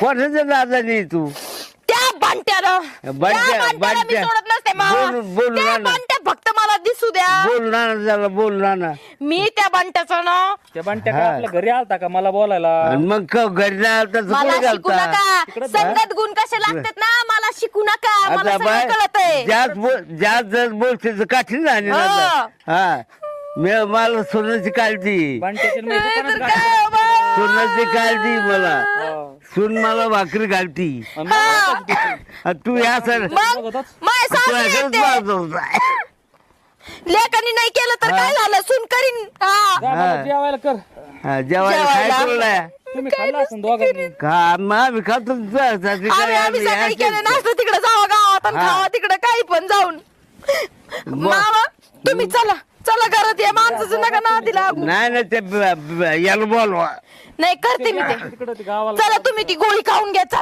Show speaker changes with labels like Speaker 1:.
Speaker 1: कोणाच्या दादानी तू
Speaker 2: त्या बंट्यानं मी सोडत नसते
Speaker 1: बोल
Speaker 2: त्या बंट्या फक्त मला दिसू द्या.
Speaker 1: बोल ना त्याला बोल ना.
Speaker 2: मी त्या बंट्याचं ना
Speaker 3: त्या बंट्या का आपल्या घरी आलता का मला बोलायला?
Speaker 1: आणि मग घरी नाही आलं तर
Speaker 2: मला
Speaker 1: कोण
Speaker 2: शिकू
Speaker 1: घालता
Speaker 2: नका. संगत गुण कसे लागतात ना मला शिकू नका. मला
Speaker 1: आता
Speaker 2: सगळं
Speaker 1: बाय
Speaker 2: कळतंय.
Speaker 1: ज्यात जर बोलते तर काठी झाली ना
Speaker 2: हा.
Speaker 1: हा मला सोन्याची काळजी
Speaker 3: बंट्याची मी
Speaker 2: नाही
Speaker 3: दुकानात
Speaker 2: तर
Speaker 3: गाडी-
Speaker 2: काय बाबा.
Speaker 1: सोन्याची काळजी मला
Speaker 3: हो.
Speaker 1: सून मला भाकरी घालती
Speaker 3: आणि मला वाटतं
Speaker 1: आणि तू या सर
Speaker 2: मग माय सासू येते. लेकांनी नाही केलं तर काय झालं सून करीन. हा.
Speaker 3: जा मला जेवायला कर.
Speaker 1: जेवायला काय
Speaker 2: जेवायला.
Speaker 1: तुला
Speaker 3: तुम्ही खाल्ला असेल दोघांनी.
Speaker 1: का आम्ही खातो
Speaker 2: आम्ही सकाळी केलं नाश्ता तिकडे जावा गावात आणि
Speaker 1: हा.
Speaker 2: खावा तिकडे काही पण जाऊन. मामा तुम्ही चला चला घरात या माणसाचं नका ना दिला.
Speaker 1: नाही ना ते याला बोलवा
Speaker 2: नाही करते मी ते.
Speaker 3: तिकडं ते गावाला
Speaker 2: चला तुम्ही ती गोळी खाऊन घ्या. चला.